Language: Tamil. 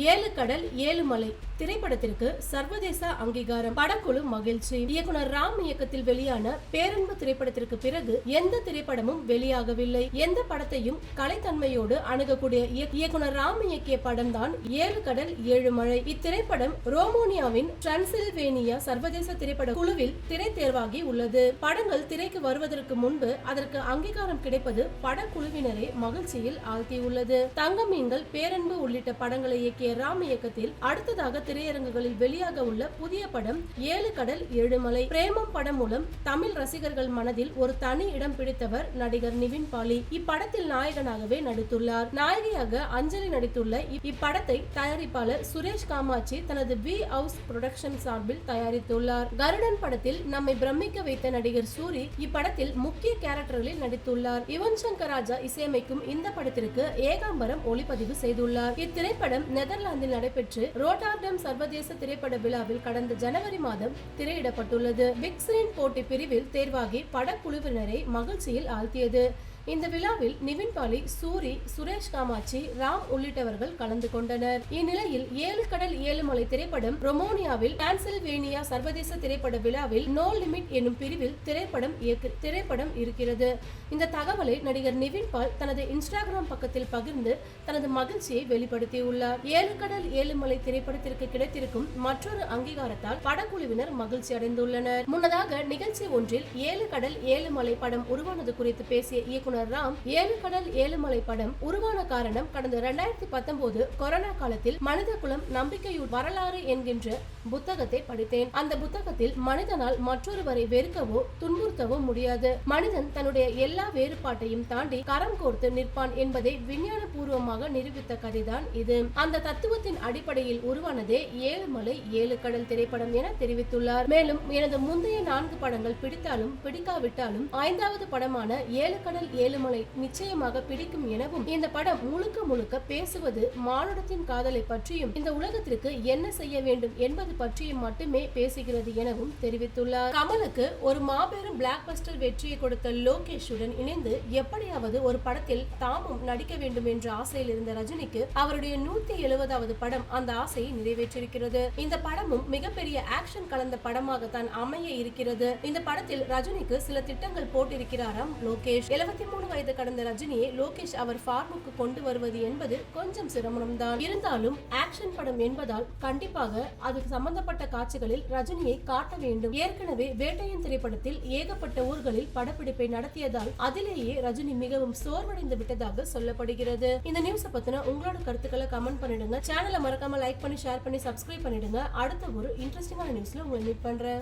ஏழு கடல் ஏழு மலை திரைப்படத்திற்கு சர்வதேச அங்கீகாரம். படக்குழு மகிழ்ச்சி. இயக்குனர் ராம் இயக்கத்தில் வெளியான பேரன்பு திரைப்படத்திற்கு பிறகு எந்த திரைப்படமும் வெளியாகவில்லை. எந்த படத்தையும் கலைத்தன்மையோடு அணுகக்கூடிய இயக்குனர் ராம் இயக்கிய படம் தான் ஏழு கடல் ஏழு மலை. இத்திரைப்படம் ரோமோனியாவின் டிரான்சில்வேனியா சர்வதேச திரைப்பட குழுவில் திரை தேர்வாகி உள்ளது. படங்கள் திரைக்கு வருவதற்கு முன்பு அதற்கு அங்கீகாரம் கிடைப்பது படக்குழுவினரை மகிழ்ச்சியில் ஆழ்த்தியுள்ளது. தங்கமீன்கள், பேரன்பு உள்ளிட்ட படங்களை இயக்கிய ராம் இயக்கத்தில் அடுத்ததாக திரையரங்குகளில் வெளியாக உள்ள புதிய படம் ஏழு கடல் ஏழு மலை. பிரேமம் படம் மூலம் தமிழ் ரசிகர்கள் மனதில் ஒரு தனி இடம் பிடித்தவர் நடிகர் நிவின் பாலி. இப்படத்தில் நாயகனாகவே நடித்துள்ளார். நாயகியாக அஞ்சலி நடித்துள்ள இப்படத்தை தயாரிப்பாளர் சுரேஷ் காமாட்சி தனது வி ஹவுஸ் புரொடக்ஷன் சார்பில் தயாரித்துள்ளார். கருடன் படத்தில் நம்மை பிரமிக்க வைத்த நடிகர் சூரி இப்படத்தில் முக்கிய கேரக்டர்களில் நடித்துள்ளார். யுவன் சங்கர் ராஜா இசையமைக்கும் இந்த படத்திற்கு ஏகாம்பரம் ஒளிப்பதிவு செய்துள்ளார். இத்திரைப்படம் நெதர்லாந்தில் நடைபெற்று ரோட்டர்டம் சர்வதேச திரைப்பட விழாவில் கடந்த ஜனவரி மாதம் திரையிடப்பட்டுள்ளது. பிக் ஸ்கிரீன் போட்டி பிரிவில் தேர்வாகி படக்குழுவினரை மகிழ்ச்சியில் ஆழ்த்தியது. இந்த விழாவில் நிவின் பாலி, சூரி, சுரேஷ் காமாட்சி, ராம் உள்ளிட்டவர்கள் கலந்து கொண்டனர். இந்நிலையில் ஏழு கடல் ஏழு மலை திரைப்படம் ரொமோனியாவில் டிரான்சில்வேனியா சர்வதேச திரைப்பட விழாவில் நோ லிமிட் என்னும் பிரிவில் திரைப்படம் இருக்கிறது. இந்த தகவலை நடிகர் நிவின் பால் தனது இன்ஸ்டாகிராம் பக்கத்தில் பகிர்ந்து தனது மகிழ்ச்சியை வெளிப்படுத்தியுள்ளார். ஏழு கடல் ஏழு மலை திரைப்படத்திற்கு கிடைத்திருக்கும் மற்றொரு அங்கீகாரத்தால் படக்குழுவினர் மகிழ்ச்சி அடைந்துள்ளனர். முன்னதாக நிகழ்ச்சி ஒன்றில் ஏழு கடல் ஏழு மலை படம் உருவானது குறித்து பேசிய இயக்குனர் ராம், ஏழு கடல் ஏழு மலை படம் உருவான காரணம் கடந்த 2019 கொரோனா காலத்தில் மனித குலம் நம்பிக்கையுடன் வரலாறு என்கின்ற புத்தகத்தை படித்தேன். அந்த புத்தகத்தில் மனிதனால் மற்றொருவரை வெறுக்கவோ துன்புறுத்தவோ முடியாது. மனிதன் தன்னுடைய எல்லா வேறுபாட்டையும் தாண்டி கரம் கோர்த்து நிற்பான் என்பதை விஞ்ஞான பூர்வமாக நிரூபித்த கதைதான் இது. அந்த தத்துவத்தின் அடிப்படையில் உருவானதே ஏழு மலை ஏழு கடல் திரைப்படம் என தெரிவித்துள்ளார். மேலும் எனது முந்தைய 4 படங்கள் பிடித்தாலும் பிடிக்காவிட்டாலும் 5வது படமான ஏழு கடல் ஏழு மலை நிச்சயமாக பிடிக்கும் எனவும், இந்த படம் முழுக்க முழுக்க பேசுவது மானுடத்தின் காதலை பற்றியும் இந்த உலகத்திற்கு என்ன செய்ய வேண்டும் என்பது பற்றியும் மட்டுமே பேசுகிறது எனவும் தெரிவித்துள்ளார். கமலுக்கு ஒரு மாபெரும் பிளாக் பஸ்டர் வெற்றியை கொடுத்த லோகேஷுடன் இணைந்து எப்படியாவது ஒரு படத்தில் தாமும் நடிக்க வேண்டும் என்ற ஆசையில் இருந்த ரஜினிக்கு அவருடைய 170வது படம் அந்த ஆசையை நிறைவேற்றிருக்கிறது. இந்த படமும் மிகப்பெரிய ஆக்ஷன் கலந்த படமாக தான் அமைய இருக்கிறது. இந்த படத்தில் ரஜினிக்கு சில திட்டங்கள் போட்டிருக்கிறாராம் லோகேஷ். 73 வயது கடந்த ரஜினியை லோகேஷ் அவர் ஃபார்முக்கு கொண்டு வருவது என்பது கொஞ்சம் சிரமம்தான். இருந்தாலும் ஆக்ஷன் படம் என்பதால் கண்டிப்பாக அது சம்பந்தப்பட்ட காட்சிகளில் ரஜினியை காட்ட வேண்டும். ஏற்கனவே வேட்டையன் திரைப்படத்தில் ஏகப்பட்ட ஊர்களில் படப்பிடிப்பை நடத்தியதால் அதிலேயே ரஜினி மிகவும் சோர்வடைந்து விட்டதாக சொல்லப்படுகிறது. இந்த நியூஸ் பத்தின உங்களோட கருத்துக்களை கமெண்ட் பண்ணிடுங்க. சேனலை மறக்காம லைக் பண்ணி, ஷேர் பண்ணி, சப்ஸ்கிரைப் பண்ணிடுங்க. அடுத்த ஒரு இன்ட்ரெஸ்டிங்கான நியூஸ்ல உங்களை மீட் பண்றேன்.